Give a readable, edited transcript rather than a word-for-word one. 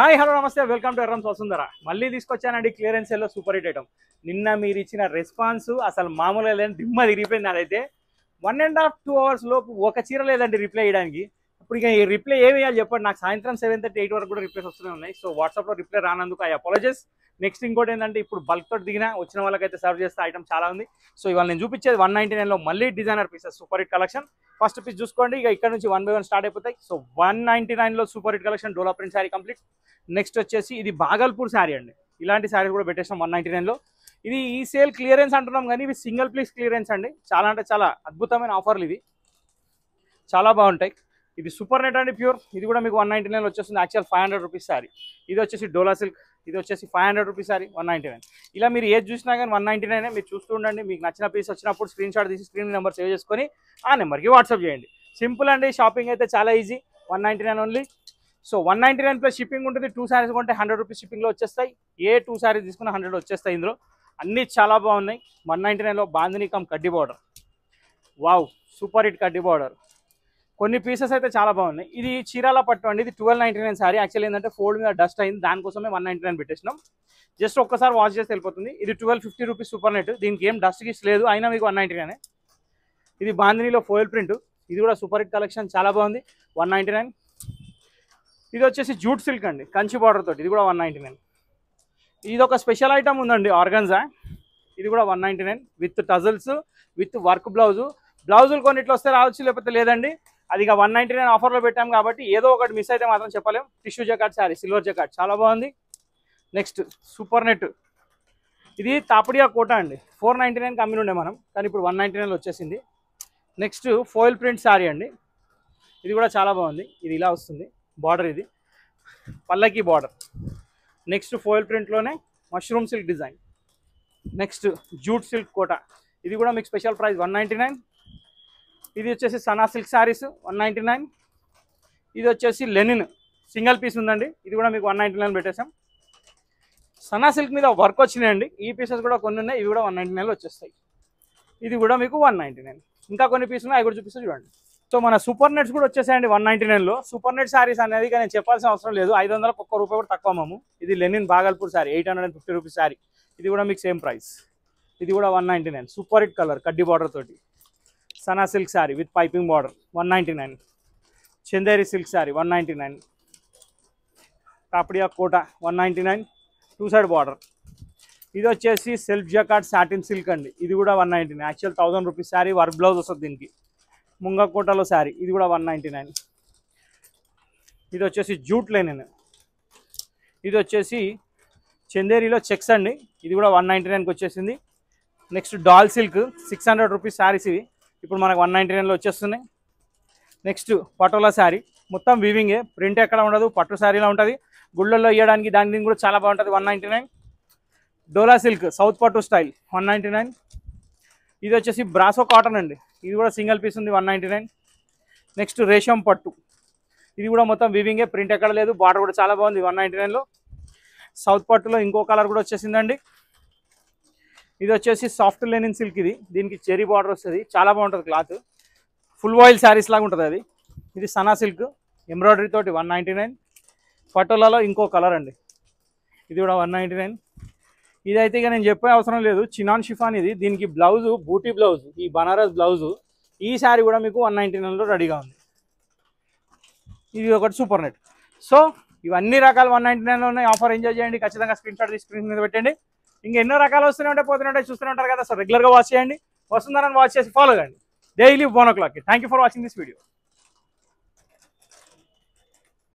Hi hello నమస్తే welcome to Errams Vasundhara. మళ్ళీ తీసుకొచ్చానండి క్లియరెన్స్ సేల్లో సూపర్ హిట్ ఐటమ్. నిన్న మీరు ఇచ్చిన రెస్పాన్స్ అసలు మామూలుగా లేదని దిమ్మ తిరిగిపోయింది. అదైతే 1.5 to 2 hours లోపు ఒక చీర లేదండి రిప్లై చేయడానికి. ఇప్పుడు ఇక ఈ రిప్లై ఏమి ఇవ్వాలి చెప్పండి. నాకు సాయంత్రం 7:30 8 వరకు కూడా రిప్లైస్ వస్తూనే ఉన్నాయి. సో వాట్సాప్లో రిప్లై రానందుకు ఐ అపాలజైస్. నెక్స్ట్ ఇంకోటి ఏంటంటే ఇప్పుడు బల్క్ తోటి దిగిన వచ్చిన వాళ్ళకైతే సర్వ్ చేస్తే ఐటమ్ చాలా ఉంది. సో ఇవాళ నేను చూపించేది 199లో మళ్ళీ designer pieces super hit collection. First piece చూసుకోండి, ఇక ఇక్కడ నుంచి 1 by 1 స్టార్ట్ అయిపోతాయి. సో 199లో సూపర్ హిట్ కలెక్షన్ డోలా ప్రింట్ శారీ కంప్లీట్. నెక్స్ట్ వచ్చేసి ఇది బాగల్పూర్ శారీ అండి. ఇలాంటి శారీ కూడా పెట్టేసాం 199లో. ఇది ఈ సేల్ క్లియరెన్స్ అంటున్నాం కానీ ఇవి సింగిల్ పీస్ క్లియరెన్స్ అండి. చాలా అంటే చాలా అద్భుతమైన ఆఫర్లు ఇవి, చాలా బాగుంటాయి. ఇది సూపర్ నెట్ అండి, ప్యూర్. ఇది కూడా మీకు 199లో వచ్చేస్తుంది. Actual 500 rupees sari. ఇది వచ్చేసి డోలా సిల్క్. ఇది వచ్చేసి 500 రూపీస్ శారీ 199. ఇలా మీరు ఏది చూసినా కానీ 199 మీరు చూస్తూ ఉండండి. మీకు నచ్చిన పీస్ వచ్చినప్పుడు స్క్రీన్ షాట్ తీసి స్క్రీన్ నెంబర్ సేవ్ చేసుకొని ఆ నెంబర్కి వాట్సాప్ చేయండి. సింపుల్ అండి, షాపింగ్ అయితే చాలా easy. 199 only. So 199 plus shipping ఉంటుంది. 2 శారీస్ కొంటే 100 రూపీస్ షిప్పింగ్లో వచ్చేస్తాయి. ఏ 2 శారీస్ తీసుకున్న 100 వచ్చేస్తాయి. ఇందులో అన్నీ చాలా బాగున్నాయి. 199లో బాందినీ కమ్ కడ్డీ బార్డర్. వావ్, సూపర్ హిట్ కడ్డీ బార్డర్. కొన్ని పీసెస్ అయితే చాలా బాగున్నాయి. ఇది చీరాల పట్టు అండి. ఇది 1299 శారీ. యాక్చువల్ ఏంటంటే ఫోల్డ్ మీద డస్ట్ అయింది, దానికోసమే 199 పెట్టేసినాం. జస్ట్ ఒక్కసారి వాష్ చేసి వెళ్ళిపోతుంది. ఇది 1250 రూపీస్ సూపర్ నెట్. దీనికి ఏం డస్ట్ గిస్ట్ లేదు, అయినా మీకు 199. ఇది బాందినీలో ఫోయిల్ ప్రింట్. ఇది కూడా సూపర్ హిట్ కలెక్షన్, చాలా బాగుంది. 199. ఇది వచ్చేసి జూట్ సిల్క్ అండి, కంచి బార్డర్ తోటి. ఇది కూడా 199. ఇది ఒక స్పెషల్ ఐటమ్ ఉందండి, ఆర్గన్జా. ఇది కూడా 199 with tassels with work blouse. బ్లౌజులు కొన్నిట్లో వస్తే రావచ్చు, లేకపోతే లేదండి. అది ఇక 199 ఆఫర్లో పెట్టాం కాబట్టి ఏదో ఒకటి మిస్ అయితే మాత్రం చెప్పలేం. టిష్యూ జకాట్ శారీ, సిల్వర్ జకాట్, చాలా బాగుంది. Next super net. ఇది తాపడియా కోట అండి. 499 అమ్మిన ఉండే మనం, కానీ ఇప్పుడు 199లో వచ్చేసింది. నెక్స్ట్ ఫోయిల్ ప్రింట్ శారీ అండి. ఇది కూడా చాలా బాగుంది. ఇది ఇలా వస్తుంది బార్డర్, ఇది పల్లకి బార్డర్. నెక్స్ట్ ఫోయిల్ ప్రింట్లోనే mushroom silk design. Next jute silk Kota. ఇది కూడా మీకు స్పెషల్ ప్రైస్ 199. ఇది వచ్చేసి సనా సిల్క్ శారీస్ 199. ఇది వచ్చేసి లెనిన్ సింగిల్ పీస్ ఉందండి. ఇది కూడా మీకు 199 పెట్టేసాం. సనా సిల్క్ మీద వర్క్ వచ్చినాయండి. ఈ పీసెస్ కూడా కొన్ని ఉన్నాయి, ఇవి కూడా 199లో వచ్చేస్తాయి. ఇది కూడా మీకు 199. ఇంకా కొన్ని పీసులు అవి కూడా చూపిస్తే చూడండి. సో మన సూపర్ నెట్స్ కూడా వచ్చేసాయండి 199లో. సూపర్ నెట్ శారీస్ అనేది నేను చెప్పాల్సిన అవసరం లేదు. 500కు ఒక్క రూపాయి కూడా తక్కువ అమ్మాము. ఇది లెనిన్ బాగల్పూర్ శారీ 850 రూపీస్ శారీ. ఇది కూడా మీకు సేమ్ ప్రైస్. ఇది కూడా 199. సూపర్ హిట్ కలర్ కడ్డీ బార్డర్ తోటి. Sana silk sari with piping border 199. Chanderi silk sari 199. Kapadia Kota 199, 2 side border. ఇది వచ్చేసి సెల్ఫ్ జకాట్ సాటిన్ సిల్క్ అండి. ఇది కూడా 199. Actual 1000 rupees sari, work blouse వస్తుంది దీనికి. ముంగ కోటలో శారీ. ఇది కూడా 199. ఇది వచ్చేసి జూట్ లెనిన్. ఇది వచ్చేసి చందేరిలో చెక్స్ అండి. ఇది కూడా 199కి వచ్చేసింది. నెక్స్ట్ డాల్ సిల్క్ 600 రూపీస్ శారీస్ ఇవి ఇప్పుడు మనకు 199లో వచ్చేస్తున్నాయి. నెక్స్ట్ పటోలా శారీ, మొత్తం వీవింగే, ప్రింట్ ఎక్కడ ఉండదు, పట్టు శారీలో ఉంటుంది. గుళ్ళల్లో ఇవ్వడానికి దానికి కూడా చాలా బాగుంటుంది. 199. డోలా సిల్క్ సౌత్ పట్టు స్టైల్ 199. ఇది వచ్చేసి బ్రాసో కాటన్ అండి. ఇది కూడా సింగిల్ పీస్ ఉంది 199. నెక్స్ట్ రేషం పట్టు. ఇది కూడా మొత్తం వీవింగే, ప్రింట్ ఎక్కడ లేదు, బార్డర్ కూడా చాలా బాగుంది 199లో. సౌత్ పట్టులో ఇంకో కలర్ కూడా వచ్చేసిందండి. ఇది వచ్చేసి సాఫ్ట్ లెనిన్ సిల్క్. ఇది దీనికి చెరీ బార్డర్ వస్తుంది, చాలా బాగుంటుంది క్లాత్. ఫుల్ వాయిల్ శారీస్ లాగా ఉంటుంది అది. ఇది సనా సిల్క్ ఎంబ్రాయిడరీ తోటి 199. పటోలాలో ఇంకో కలర్ అండి. ఇది కూడా 199. ఇదైతే ఇక నేను చెప్పే అవసరం లేదు, చినాన్ షిఫాన్. ఇది దీనికి బ్లౌజు బూటీ బ్లౌజ్, ఈ బనారస్ బ్లౌజు. ఈ శారీ కూడా మీకు 199లో రెడీగా ఉంది. ఇది ఒకటి సూపర్ నెట్. సో ఇవన్నీ రకాలు 199లో ఉన్నాయి. ఆఫర్ ఎంజాయ్ చేయండి. ఖచ్చితంగా స్క్రీన్ షాట్ తీసి స్క్రీన్ మీద పెట్టండి. ఇంకా ఎన్నో రకాలు వస్తూనే ఉంటాయి, పోతూనే ఉంటాయి, చూస్తూనే ఉంటారు కదా. సో రెగ్యులర్గా వాచ్ చేయండి. వస్తుందని వాచ్ చేసి ఫాలో కండి daily 1 o'clock. Thank you for watching this video.